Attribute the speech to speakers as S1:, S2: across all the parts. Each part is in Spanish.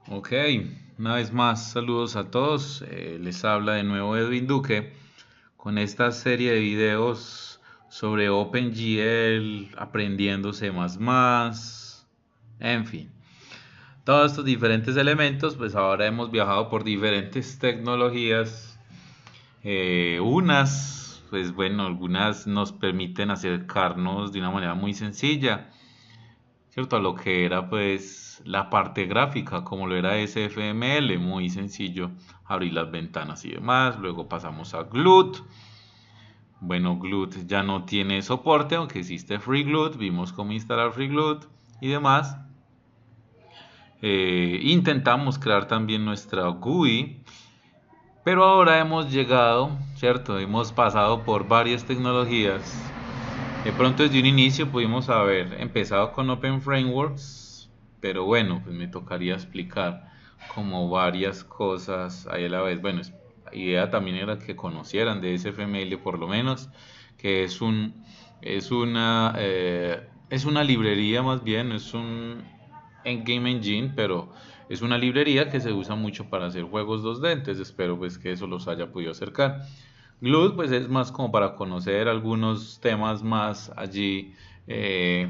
S1: Ok, una vez más, saludos a todos. Les habla de nuevo Edwin Duque con esta serie de videos sobre OpenGL, aprendiendo C++, en fin, todos estos diferentes elementos. Pues ahora hemos viajado por diferentes tecnologías. Pues bueno, algunas nos permiten acercarnos de una manera muy sencilla, ¿cierto? A lo que era pues la parte gráfica, como lo era SFML, muy sencillo, abrir las ventanas y demás. Luego pasamos a Glut. Bueno, Glut ya no tiene soporte, aunque existe FreeGlut. Vimos cómo instalar FreeGlut y demás. Intentamos crear también nuestra GUI, pero ahora hemos llegado, ¿cierto? Hemos pasado por varias tecnologías. De pronto desde un inicio pudimos haber empezado con Open Frameworks, pero bueno, pues me tocaría explicar como varias cosas ahí a la vez. Bueno, la idea también era que conocieran de SFML por lo menos, que es una librería más bien, es un Game Engine, pero es una librería que se usa mucho para hacer juegos 2D, entonces espero pues que eso los haya podido acercar. Glut pues es más como para conocer algunos temas más allí, eh,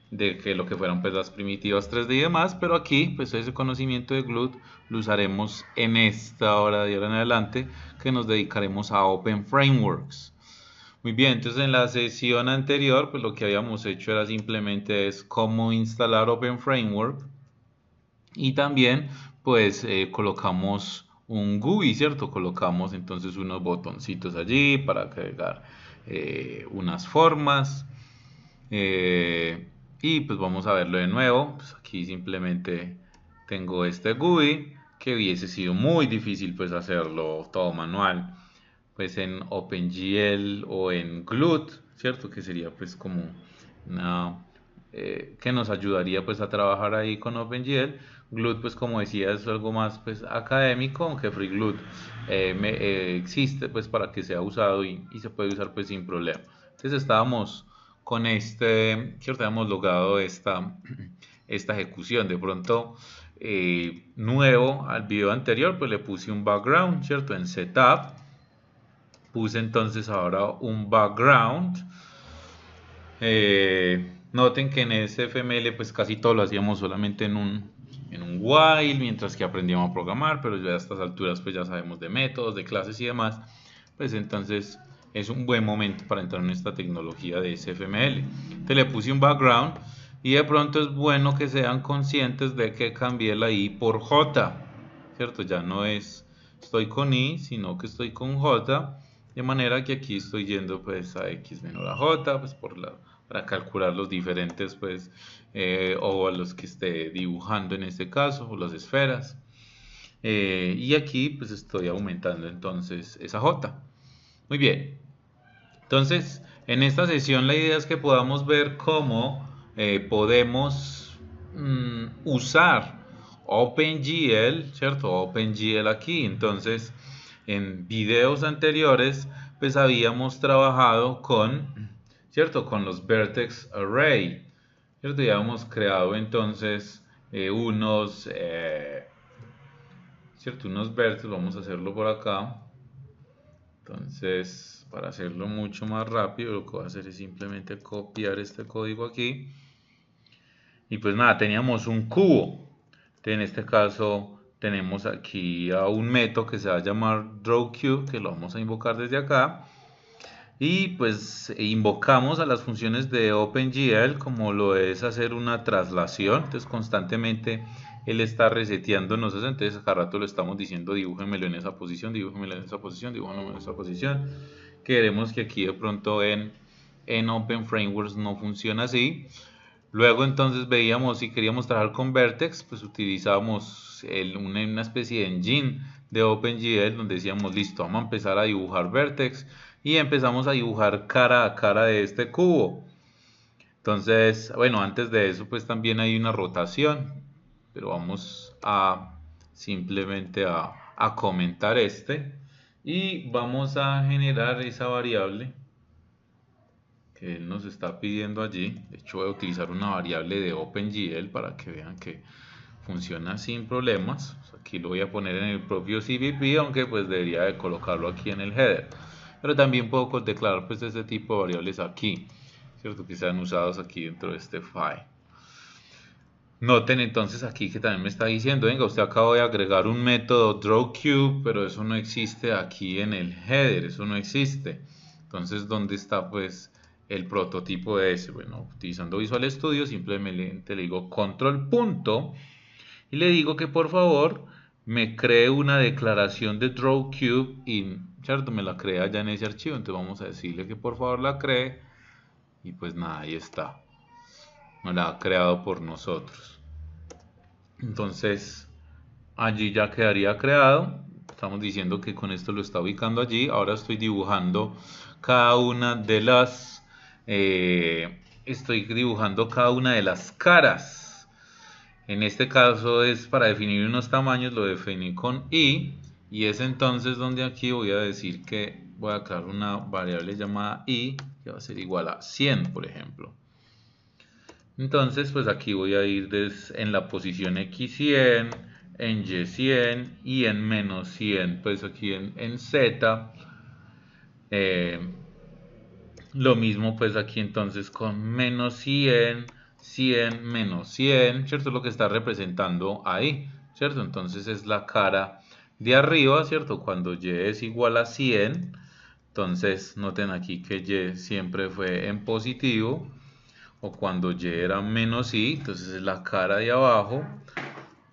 S1: de que lo que fueron pues las primitivas 3D y demás, pero aquí pues ese conocimiento de Glut lo usaremos en esta hora de ahora en adelante, que nos dedicaremos a Open Frameworks. Muy bien, entonces en la sesión anterior pues lo que habíamos hecho era simplemente es cómo instalar Open Framework, y también pues colocamos un GUI, ¿cierto? Colocamos entonces unos botoncitos allí para agregar unas formas. eh, y pues vamos a verlo de nuevo. Pues aquí simplemente tengo este GUI, que hubiese sido muy difícil pues hacerlo todo manual pues en OpenGL o en Glut, ¿cierto? Que sería pues como una, que nos ayudaría pues a trabajar ahí con OpenGL. Glut pues como decía es algo más pues académico, aunque FreeGlut existe pues para que sea usado y se puede usar pues sin problema. Entonces estábamos con este, ¿cierto? Habíamos logrado esta ejecución. De pronto, nuevo al video anterior, pues le puse un background, ¿cierto? En setup puse entonces ahora un background. Noten que en SFML pues casi todo lo hacíamos solamente en un while, mientras que aprendíamos a programar, pero ya a estas alturas pues ya sabemos de métodos, de clases y demás. Pues entonces es un buen momento para entrar en esta tecnología de SFML. Entonces le puse un background, y de pronto es bueno que sean conscientes de que cambié la I por J, ¿cierto? Ya no es estoy con I, sino que estoy con J, de manera que aquí estoy yendo pues a X menor a J, pues para calcular los diferentes pues, o a los que esté dibujando en este caso, o las esferas. Y aquí pues estoy aumentando entonces esa J. Muy bien. Entonces, en esta sesión la idea es que podamos ver cómo podemos usar OpenGL, ¿cierto? OpenGL aquí. Entonces, en videos anteriores, pues habíamos trabajado con, ¿cierto? Con los vertex array, ¿cierto? Ya hemos creado entonces ¿cierto? Unos vértices. Vamos a hacerlo por acá. Entonces, para hacerlo mucho más rápido, lo que voy a hacer es simplemente copiar este código aquí. Y pues nada, teníamos un cubo. En este caso tenemos aquí a un método que se va a llamar drawCube, que lo vamos a invocar desde acá. Y pues invocamos a las funciones de OpenGL, como lo es hacer una traslación. Entonces constantemente él está reseteándonos eso. Entonces cada rato le estamos diciendo dibújemelo en esa posición, dibújemelo en esa posición, dibújemelo en esa posición. Queremos que aquí de pronto en Open Frameworks no funciona así. Luego entonces veíamos, si queríamos trabajar con Vertex, pues utilizábamos una especie de engine de OpenGL, donde decíamos, listo, vamos a empezar a dibujar Vertex, y empezamos a dibujar cara a cara de este cubo. Entonces, bueno, antes de eso pues también hay una rotación, pero vamos a simplemente a comentar y vamos a generar esa variable que él nos está pidiendo allí. De hecho voy a utilizar una variable de OpenGL para que vean que funciona sin problemas. Aquí lo voy a poner en el propio CVP, aunque pues debería de colocarlo aquí en el header. Pero también puedo declarar pues este tipo de variables aquí, ¿cierto? Que sean usados aquí dentro de este file. Noten entonces aquí que también me está diciendo, venga, usted acaba de agregar un método drawCube, pero eso no existe aquí en el header, eso no existe. Entonces, ¿dónde está pues el prototipo de ese? Bueno, utilizando Visual Studio, simplemente le digo control punto y le digo que por favor me cree una declaración de drawCube y, ¿cierto? Me la crea ya en ese archivo, entonces vamos a decirle que por favor la cree y pues nada, ahí está. Me la ha creado por nosotros. Entonces allí ya quedaría creado. Estamos diciendo que con esto lo está ubicando allí. Ahora estoy dibujando cada una de las caras. En este caso es para definir unos tamaños, lo definí con y es entonces donde aquí voy a decir que voy a crear una variable llamada i que va a ser igual a 100, por ejemplo. Entonces, pues aquí voy a ir en la posición x100, en y100 y en menos 100, pues aquí en z. Lo mismo pues aquí entonces con menos 100, 100, menos 100, ¿cierto? Es lo que está representando ahí, ¿cierto? Entonces es la cara de arriba, ¿cierto? Cuando y es igual a 100, entonces noten aquí que y siempre fue en positivo. O cuando y era menos i, entonces es la cara de abajo,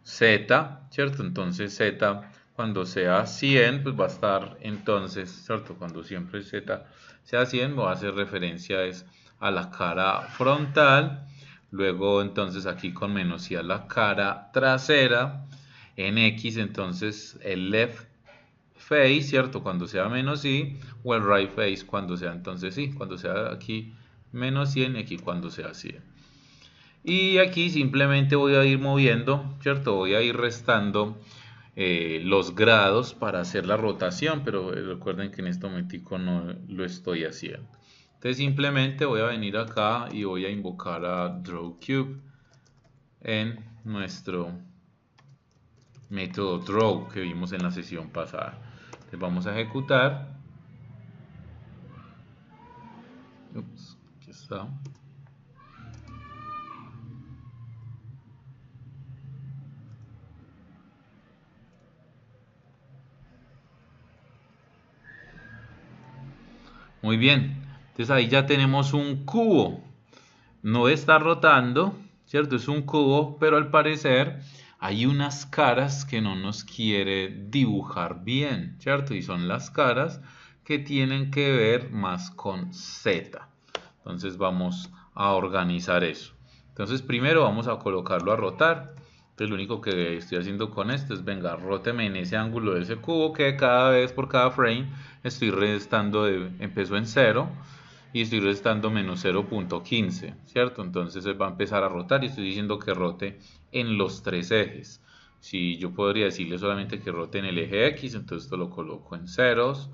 S1: z, ¿cierto? Entonces z cuando sea 100, pues va a estar entonces, ¿cierto? Cuando siempre z sea 100, va a hacer referencia a la cara frontal, luego entonces aquí con menos i a la cara trasera, en x entonces el left face, ¿cierto? Cuando sea menos i, o el right face cuando sea entonces i, cuando sea aquí menos 100 y aquí cuando sea 100. Y aquí simplemente voy a ir moviendo, ¿cierto? Voy a ir restando los grados para hacer la rotación, pero recuerden que en este momentico no lo estoy haciendo. Entonces simplemente voy a venir acá y voy a invocar a drawCube en nuestro método draw que vimos en la sesión pasada. Entonces vamos a ejecutar. Ups, aquí está. Muy bien, entonces ahí ya tenemos un cubo. No está rotando, ¿cierto? Es un cubo, pero al parecer hay unas caras que no nos quiere dibujar bien, ¿cierto? Y son las caras que tienen que ver más con Z. Entonces vamos a organizar eso. Entonces primero vamos a colocarlo a rotar. Entonces lo único que estoy haciendo con esto es, venga, róteme en ese ángulo de ese cubo que cada vez por cada frame estoy restando, empezó en 0 y estoy restando menos 0.15, ¿cierto? Entonces él va a empezar a rotar y estoy diciendo que rote en los tres ejes. Si yo podría decirle solamente que rote en el eje X, entonces esto lo coloco en ceros,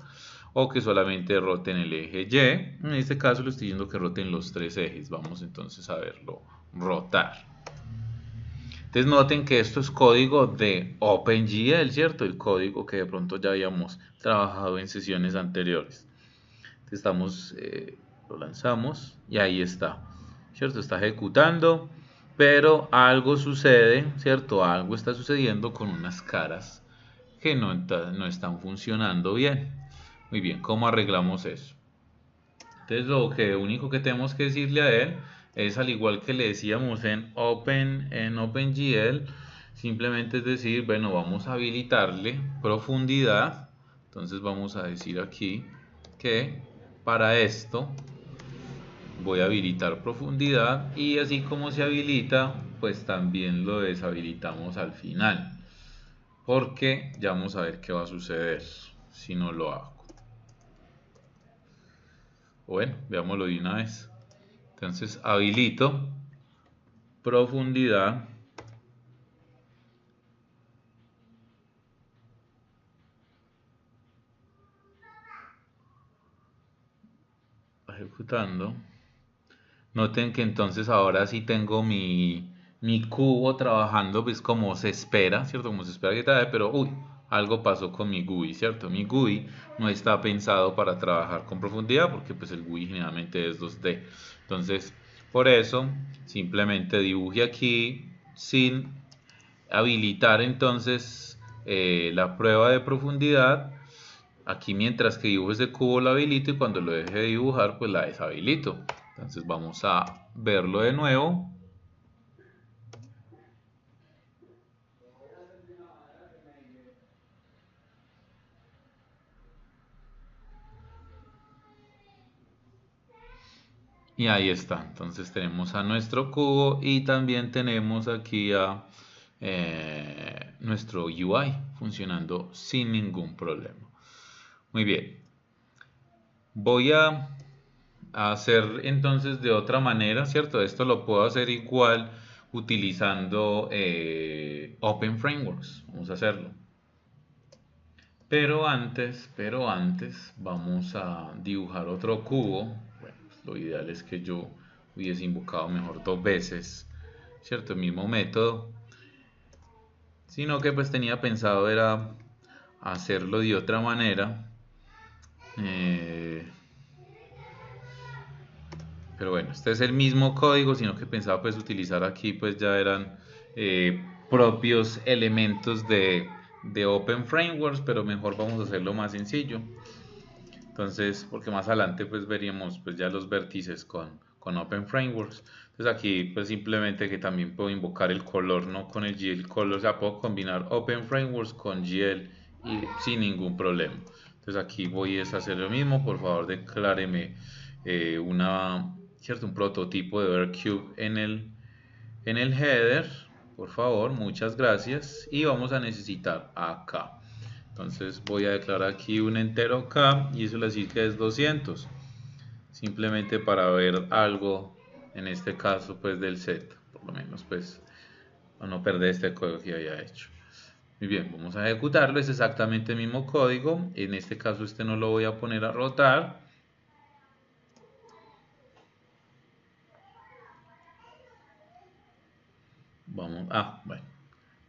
S1: o que solamente rote en el eje Y. En este caso lo estoy diciendo que rote en los tres ejes. Vamos entonces a verlo rotar. Entonces noten que esto es código de OpenGL, ¿cierto? El código que de pronto ya habíamos trabajado en sesiones anteriores. Entonces lo lanzamos y ahí está, ¿cierto? Está ejecutando, pero algo sucede, ¿cierto? Algo está sucediendo con unas caras que no están funcionando bien. Muy bien, ¿cómo arreglamos eso? Entonces lo único que tenemos que decirle a él es, al igual que le decíamos en OpenGL, simplemente es decir, bueno, vamos a habilitarle profundidad. Entonces vamos a decir aquí que para esto voy a habilitar profundidad, y así como se habilita, pues también lo deshabilitamos al final, porque ya vamos a ver qué va a suceder si no lo hago. Bueno, veámoslo de una vez. Entonces habilito profundidad, ejecutando. Noten que entonces ahora sí tengo mi mi cubo trabajando pues como se espera, ¿cierto? Como se espera que trabaje, pero uy, algo pasó con mi GUI, ¿cierto? Mi GUI no está pensado para trabajar con profundidad porque pues el GUI generalmente es 2D. Entonces, por eso, simplemente dibuje aquí sin habilitar entonces la prueba de profundidad. Aquí mientras que dibujo ese cubo lo habilito y cuando lo deje de dibujar pues la deshabilito. Entonces vamos a verlo de nuevo. Y ahí está. Entonces tenemos a nuestro cubo y también tenemos aquí a nuestro UI funcionando sin ningún problema. Muy bien. Voy a hacer entonces de otra manera, ¿cierto? Esto lo puedo hacer igual utilizando Open Frameworks. Vamos a hacerlo. Pero antes vamos a dibujar otro cubo. Bueno, pues lo ideal es que yo hubiese invocado mejor dos veces, ¿cierto? El mismo método. Sino que pues tenía pensado era hacerlo de otra manera. Eh, pero bueno, este es el mismo código, sino que pensaba pues utilizar aquí pues ya eran propios elementos de Open Frameworks, pero mejor vamos a hacerlo más sencillo. Entonces, porque más adelante pues veríamos pues ya los vértices con Open Frameworks. Entonces aquí pues simplemente que también puedo invocar el color, no con el GL Color, o sea, puedo combinar Open Frameworks con GL y sin ningún problema. Entonces aquí voy a hacer lo mismo, por favor decláreme un prototipo de Overcube en el header, por favor, muchas gracias. Y vamos a necesitar acá. Entonces voy a declarar aquí un entero k y eso le decir que es 200. Simplemente para ver algo, en este caso pues del set, por lo menos pues a no perder este código que había hecho. Muy bien, vamos a ejecutarlo, es exactamente el mismo código. En este caso este no lo voy a poner a rotar. Bueno,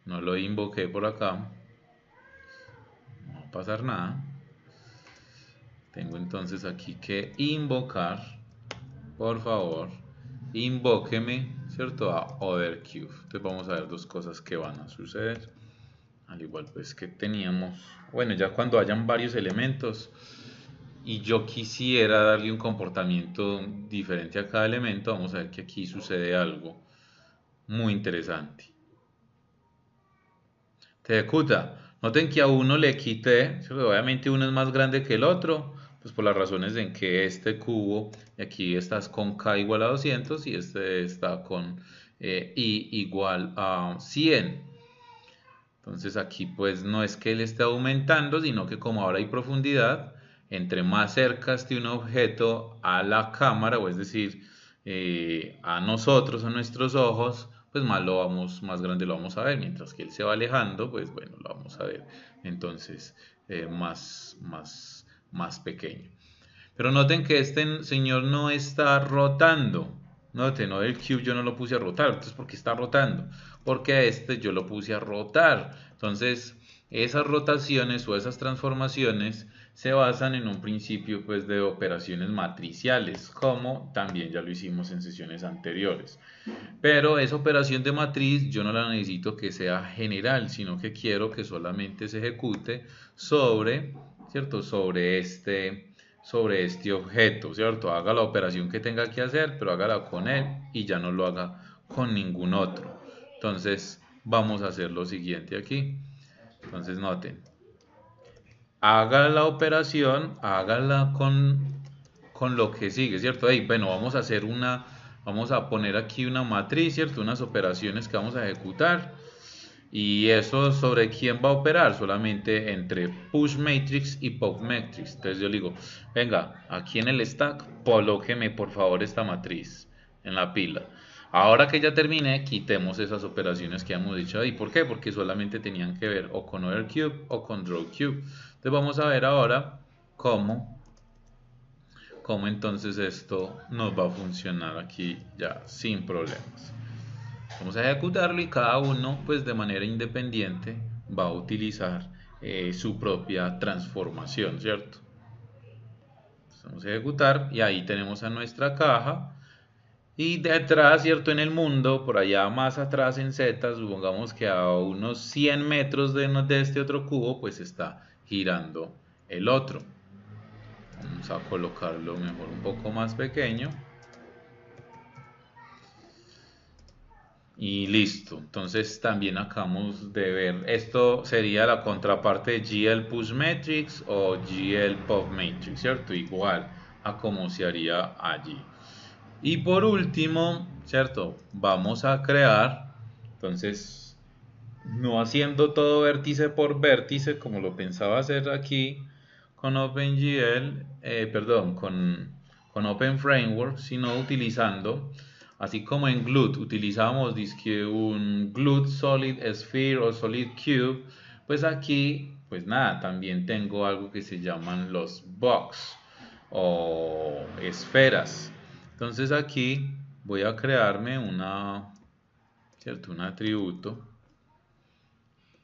S1: no lo invoqué por acá. No va a pasar nada. Tengo entonces aquí que invocar, por favor, invóqueme, ¿cierto? A OtherCube. Entonces vamos a ver dos cosas que van a suceder. Al igual pues que teníamos, bueno, ya cuando hayan varios elementos y yo quisiera darle un comportamiento diferente a cada elemento, vamos a ver que aquí sucede algo muy interesante. Te ejecuta. Noten que a uno le quité, obviamente uno es más grande que el otro, pues por las razones en que este cubo, aquí estás con k igual a 200 y este está con i igual a 100. Entonces aquí pues no es que él esté aumentando, sino que como ahora hay profundidad, entre más cerca esté un objeto a la cámara, o es decir, a nosotros, a nuestros ojos, pues más grande lo vamos a ver, mientras que él se va alejando, pues bueno, lo vamos a ver entonces más pequeño. Pero noten que este señor no está rotando. Noten, no, el cube yo no lo puse a rotar. Entonces, ¿por qué está rotando? Porque a este yo lo puse a rotar. Entonces, esas rotaciones o esas transformaciones se basan en un principio pues, de operaciones matriciales, como también ya lo hicimos en sesiones anteriores. Pero esa operación de matriz yo no la necesito que sea general, sino que quiero que solamente se ejecute sobre, ¿cierto? Sobre este objeto, ¿cierto? Haga la operación que tenga que hacer, pero hágala con él y ya no lo haga con ningún otro. Entonces, vamos a hacer lo siguiente aquí. Entonces, noten, haga la operación, hágala con lo que sigue, ¿cierto? Hey, bueno, vamos a poner aquí una matriz, ¿cierto? Unas operaciones que vamos a ejecutar. Y eso sobre quién va a operar, solamente entre push matrix y pop matrix. Entonces yo le digo, venga, aquí en el stack, colóqueme por favor esta matriz en la pila. Ahora que ya terminé, quitemos esas operaciones que hemos dicho ahí. ¿Por qué? Porque solamente tenían que ver o con OtherCube o con DrawCube. Entonces vamos a ver ahora cómo, cómo entonces esto nos va a funcionar aquí ya sin problemas. Vamos a ejecutarlo y cada uno pues de manera independiente va a utilizar su propia transformación, ¿cierto? Entonces, vamos a ejecutar y ahí tenemos a nuestra caja. Y detrás, ¿cierto? En el mundo, por allá más atrás en Z, supongamos que a unos 100 metros de este otro cubo, pues está girando el otro. Vamos a colocarlo mejor un poco más pequeño. Y listo. Entonces también acabamos de ver, esto sería la contraparte de GL Push Matrix o GL Pop Matrix, ¿cierto? Igual a como se haría allí. Y por último, ¿cierto? Vamos a crear, entonces, no haciendo todo vértice por vértice, como lo pensaba hacer aquí con OpenGL, perdón, con OpenFramework, sino utilizando, así como en Glut utilizamos dizque un Glut Solid Sphere o Solid Cube, pues aquí, pues nada, también tengo algo que se llaman los box o esferas. Entonces aquí voy a crearme ¿cierto? Un atributo,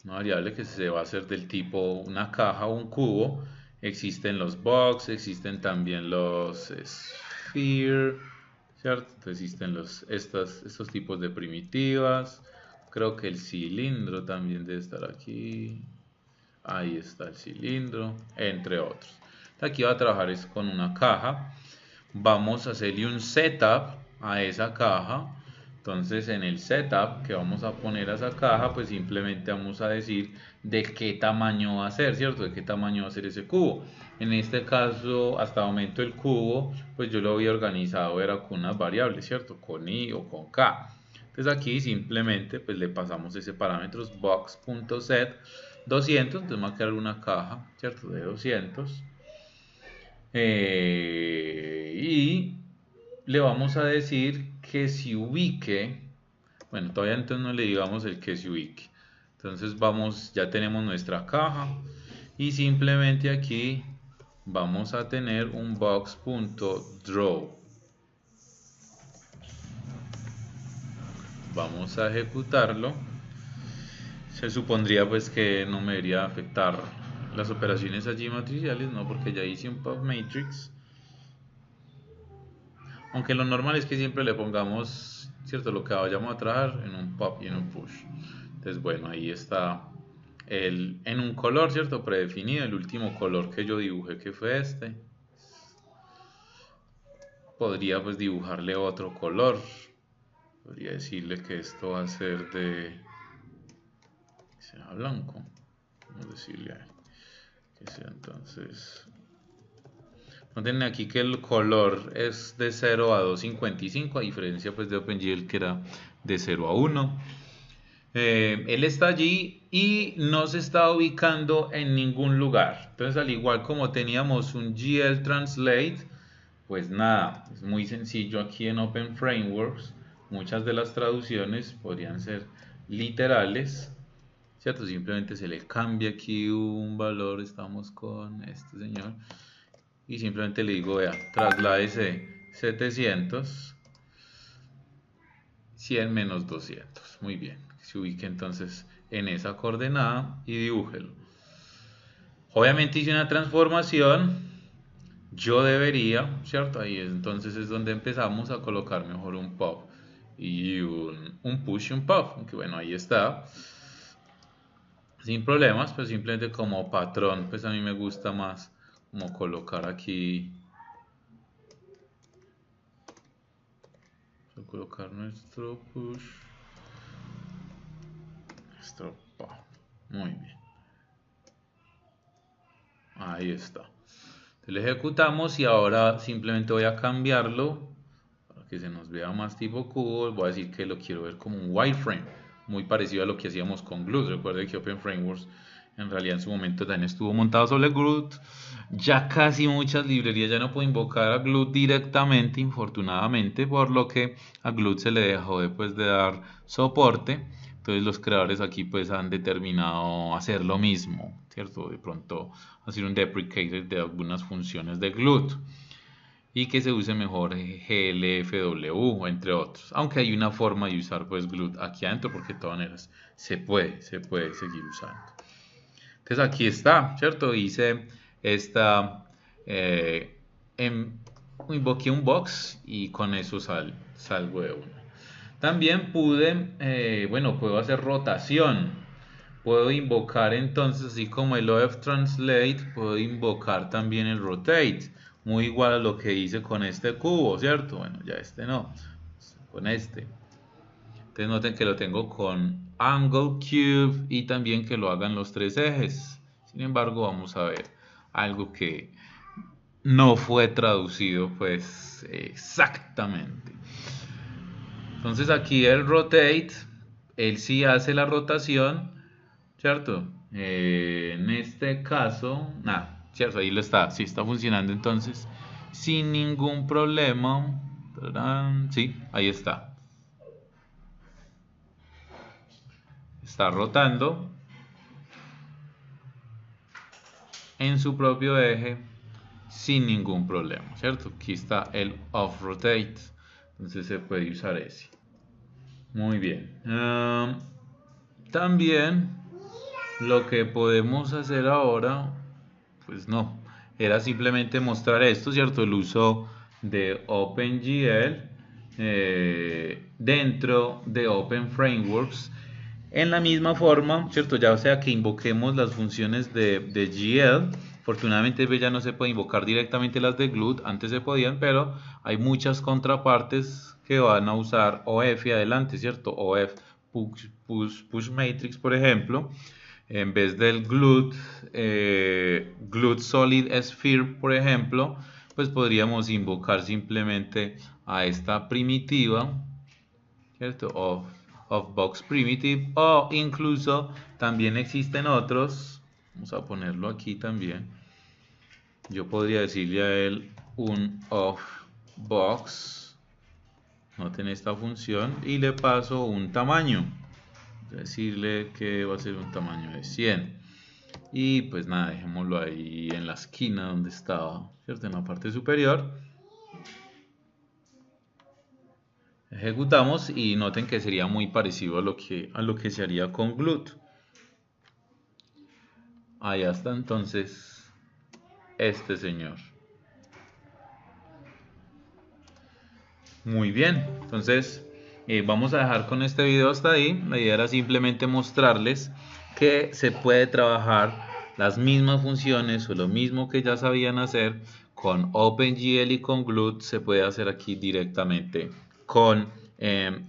S1: una variable que se va a hacer del tipo una caja o un cubo. Existen los box, existen también los sphere, ¿cierto? Existen estos tipos de primitivas. Creo que el cilindro también debe estar aquí. Ahí está el cilindro, entre otros. Aquí va a trabajar es con una caja. Vamos a hacerle un setup a esa caja. Entonces en el setup que vamos a poner a esa caja, pues simplemente vamos a decir de qué tamaño va a ser, ¿cierto? De qué tamaño va a ser ese cubo. En este caso, hasta el momento el cubo, pues yo lo había organizado era con unas variables, ¿cierto? Con i o con k. Entonces aquí simplemente pues le pasamos ese parámetro box.set 200, entonces va a crear una caja, ¿cierto? De 200. Y le vamos a decir que se ubique, bueno, todavía entonces no le digamos el que se ubique. Entonces vamos, ya tenemos nuestra caja y simplemente aquí vamos a tener un box.draw. Vamos a ejecutarlo. Se supondría pues que no me debería afectar las operaciones allí matriciales, no, porque ya hice un pop matrix. Aunque lo normal es que siempre le pongamos, ¿cierto? Lo que vayamos a trabajar en un pop y en un push. Entonces, bueno, ahí está en un color, ¿cierto? Predefinido, el último color que yo dibujé que fue este. Podría pues dibujarle otro color. Podría decirle que esto va a ser de... que sea blanco. Vamos a decirle a él que sea entonces... Noten aquí que el color es de 0 a 255, a diferencia pues de OpenGL que era de 0 a 1. Él está allí y no se está ubicando en ningún lugar. Entonces, al igual como teníamos un GL Translate, pues nada, es muy sencillo aquí en Open Frameworks. Muchas de las traducciones podrían ser literales, ¿cierto? Simplemente se le cambia aquí un valor, estamos con este señor, y simplemente le digo, vea, trasládese 700, 100 menos 200, muy bien. Se ubique entonces en esa coordenada y dibújelo. Obviamente hice una transformación, yo debería, ¿cierto? Ahí entonces es donde empezamos a colocar mejor un pop y un push y un pop, aunque bueno, ahí está. Sin problemas, pues simplemente como patrón, pues a mí me gusta más como colocar aquí, vamos a colocar nuestro push, nuestro pop, muy bien. Ahí está. Lo ejecutamos y ahora simplemente voy a cambiarlo para que se nos vea más tipo cubo. Voy a decir que lo quiero ver como un wireframe, muy parecido a lo que hacíamos con Glut. Recuerde que Open Frameworks en realidad en su momento también estuvo montado sobre Glut. Ya casi muchas librerías ya no pueden invocar a Glut directamente, infortunadamente, por lo que a Glut se le dejó después de dar soporte. Entonces los creadores aquí pues han determinado hacer lo mismo, ¿cierto? De pronto hacer un deprecated de algunas funciones de Glut. y que se use mejor glfw, entre otros. Aunque hay una forma de usar pues Glut aquí adentro, porque de todas maneras se puede seguir usando. Entonces aquí está, ¿cierto? Hice esta, invoqué un box y con eso salgo de una. También pude, bueno, puedo hacer rotación. Puedo invocar entonces, así como el OF Translate, puedo invocar también el Rotate. Muy igual a lo que hice con este cubo, ¿cierto? Bueno, ya este no, con este. Entonces noten que lo tengo con Angle Cube y también que lo hagan los tres ejes. Sin embargo, vamos a ver algo que no fue traducido pues exactamente. Entonces aquí el rotate, él sí hace la rotación, ¿cierto? En este caso, nada, ¿cierto? Ahí lo está, sí está funcionando entonces sin ningún problema. ¡Tarán! Sí, ahí está. Está rotando en su propio eje sin ningún problema, ¿cierto? Aquí está el off rotate, entonces se puede usar ese. Muy bien. También lo que podemos hacer ahora, pues no, era simplemente mostrar esto, ¿cierto? El uso de OpenGL dentro de Open Frameworks en la misma forma, ¿cierto? Ya sea que invoquemos las funciones de GL. Afortunadamente ya no se puede invocar directamente las de Glut, antes se podían, pero hay muchas contrapartes que van a usar OF adelante, ¿cierto? OF push matrix, por ejemplo, en vez del Glut solid sphere, por ejemplo, pues podríamos invocar simplemente a esta primitiva, ¿cierto? Of box primitive, o incluso también existen otros. Vamos a ponerlo aquí también. Yo podría decirle a él un of box, noten esta función, y le paso un tamaño, decirle que va a ser un tamaño de 100, y pues nada, dejémoslo ahí en la esquina donde estaba, ¿cierto? En la parte superior. Ejecutamos y noten que sería muy parecido a lo que se haría con Glut. Ahí está entonces este señor. Muy bien, entonces vamos a dejar con este video hasta ahí. La idea era simplemente mostrarles que se puede trabajar las mismas funciones o lo mismo que ya sabían hacer con OpenGL y con Glut, se puede hacer aquí directamente con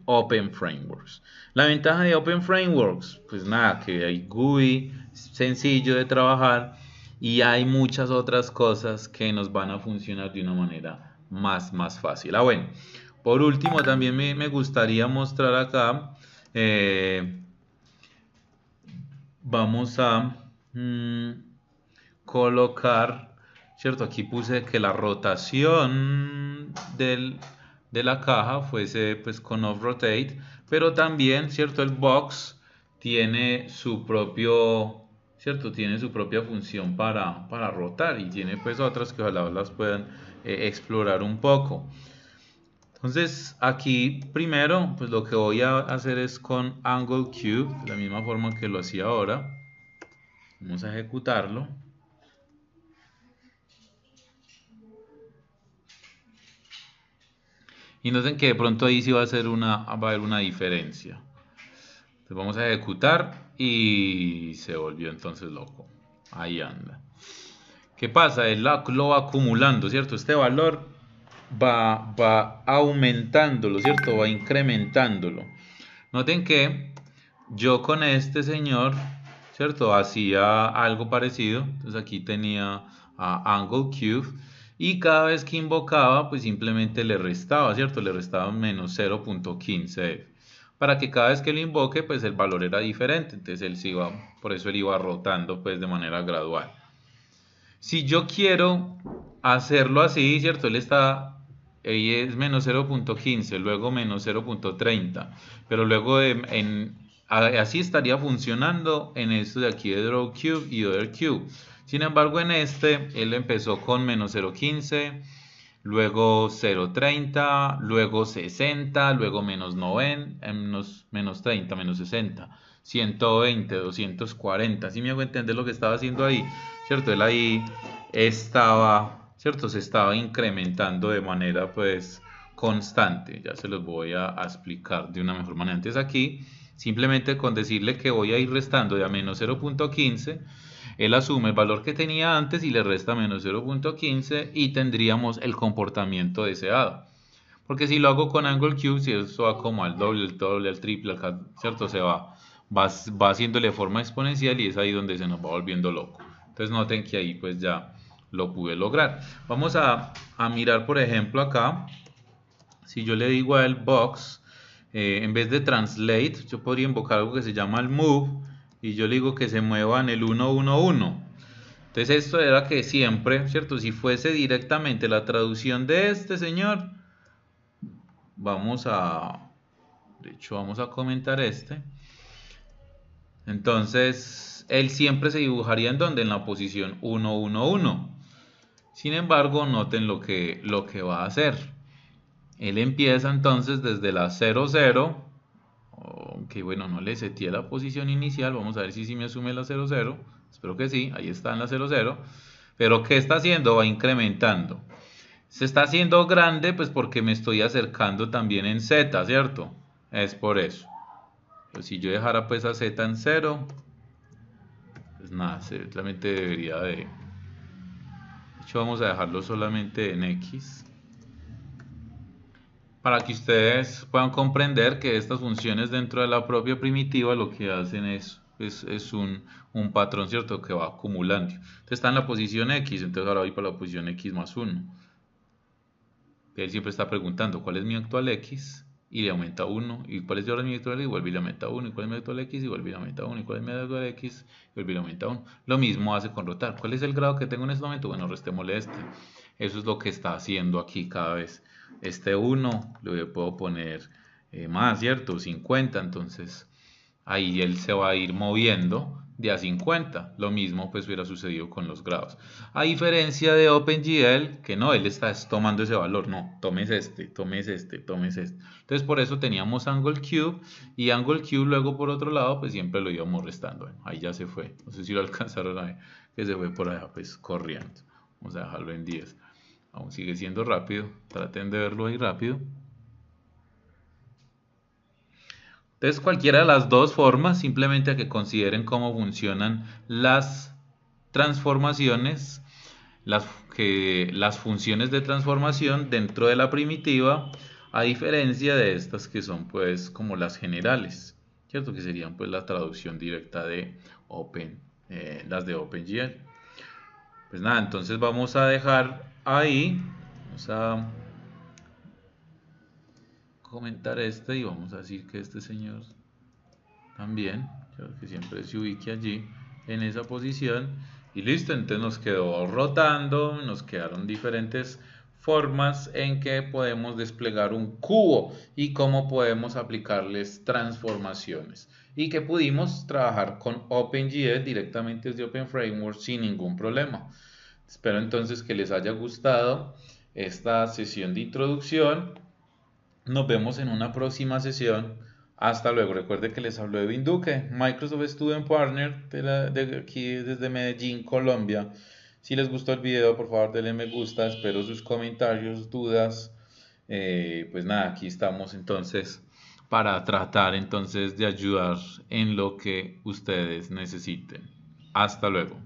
S1: Open Frameworks. La ventaja de Open Frameworks, pues nada, que hay GUI sencillo de trabajar y hay muchas otras cosas que nos van a funcionar de una manera más fácil. Bueno, por último también me gustaría mostrar acá, vamos a colocar, ¿cierto? Aquí puse que la rotación de la caja fuese pues con off rotate, pero también, ¿cierto? El box tiene su propio, ¿cierto? Tiene su propia función para rotar y tiene pues otras que ojalá las puedan explorar un poco. Entonces aquí primero pues lo que voy a hacer es con Angle Cube, de la misma forma que lo hacía ahora. Vamos a ejecutarlo. Y noten que de pronto ahí sí va a haber una diferencia. Entonces vamos a ejecutar y se volvió entonces loco. Ahí anda. ¿Qué pasa? Él lo va acumulando, ¿cierto? Este valor va aumentándolo, ¿cierto? Va incrementándolo. Noten que yo con este señor, ¿cierto? Hacía algo parecido. Entonces aquí tenía a Angle Cube. Y cada vez que invocaba, pues simplemente le restaba, ¿cierto? Le restaba menos 0.15. Para que cada vez que lo invoque, pues el valor era diferente. Entonces él se iba, por eso él iba rotando pues de manera gradual. Si yo quiero hacerlo así, ¿cierto? Ahí es menos 0.15, luego menos 0.30, pero luego así estaría funcionando en esto de aquí de Draw Cube y Other Cube. Sin embargo, en este, él empezó con menos 0.15, luego 0,30, luego 60, luego menos 90, menos 30, menos 60, 120, 240. ¿Sí me hago entender lo que estaba haciendo ahí? ¿Cierto? Él ahí estaba, ¿cierto? Se estaba incrementando de manera pues constante. Ya se los voy a explicar de una mejor manera. Entonces aquí, simplemente con decirle que voy a ir restando de a menos 0,15, él asume el valor que tenía antes y le resta menos 0,15 y tendríamos el comportamiento deseado. Porque si lo hago con Angle Cube, si eso va como al doble, el doble, al triple, ¿cierto? Va haciéndole forma exponencial y es ahí donde se nos va volviendo loco. Entonces noten que ahí pues ya lo pude lograr. Vamos a mirar por ejemplo acá. Si yo le digo a él box, en vez de translate, yo podría invocar algo que se llama el move y yo le digo que se mueva en el 1, 1, 1. Entonces esto era que siempre, ¿cierto? Si fuese directamente la traducción de este señor, de hecho vamos a comentar este. Entonces él siempre se dibujaría en donde, en la posición 1, 1, 1. Sin embargo, noten lo que va a hacer. Él empieza entonces desde la 0, 0. Aunque bueno, no le seteé la posición inicial. Vamos a ver si me asume la 0, 0. Espero que sí, ahí está en la 0, 0. Pero ¿qué está haciendo? Va incrementando. Se está haciendo grande pues porque me estoy acercando también en Z, ¿cierto? Es por eso. Pues si yo dejara pues a Z en 0, pues nada, solamente debería de hecho vamos a dejarlo solamente en X. Para que ustedes puedan comprender que estas funciones dentro de la propia primitiva lo que hacen es un patrón, ¿cierto? Que va acumulando. Entonces está en la posición X, entonces ahora voy para la posición X más 1. Él siempre está preguntando cuál es mi actual X y le aumenta 1. ¿Y cuál es ahora mi actual X? Y vuelve y le aumenta 1. ¿Y cuál es mi actual X? Y vuelve y le aumenta 1. ¿Y cuál es mi actual X? Y vuelve y le aumenta 1. Lo mismo hace con rotar. ¿Cuál es el grado que tengo en este momento? Bueno, restémosle este. Eso es lo que está haciendo aquí cada vez. Este 1 le puedo poner más, ¿cierto? 50. Entonces ahí él se va a ir moviendo de a 50. Lo mismo pues hubiera sucedido con los grados. A diferencia de OpenGL, que no, él está tomando ese valor. No, tomes este, tomes este, tomes este. Entonces por eso teníamos Angle Cube y Angle Cube luego por otro lado pues siempre lo íbamos restando. Bueno, ahí ya se fue. No sé si lo alcanzaron a ver que se fue por allá pues corriendo. Vamos a dejarlo en 10. Aún sigue siendo rápido. Traten de verlo ahí rápido. Entonces cualquiera de las dos formas, simplemente a que consideren cómo funcionan las transformaciones, las funciones de transformación dentro de la primitiva, a diferencia de estas que son pues como las generales, ¿cierto? Que serían pues la traducción directa de las de OpenGL. Pues nada, entonces vamos a dejar ahí, vamos a comentar este y vamos a decir que este señor también, que siempre se ubique allí en esa posición y listo. Entonces nos quedó rotando, nos quedaron diferentes formas en que podemos desplegar un cubo y cómo podemos aplicarles transformaciones y que pudimos trabajar con OpenGL directamente desde OpenFramework sin ningún problema. Espero entonces que les haya gustado esta sesión de introducción. Nos vemos en una próxima sesión. Hasta luego. Recuerde que les habló Edwin Duque, Microsoft Student Partner de aquí desde Medellín, Colombia. Si les gustó el video, por favor denle me gusta. Espero sus comentarios, dudas. Pues nada, aquí estamos entonces para tratar entonces de ayudar en lo que ustedes necesiten. Hasta luego.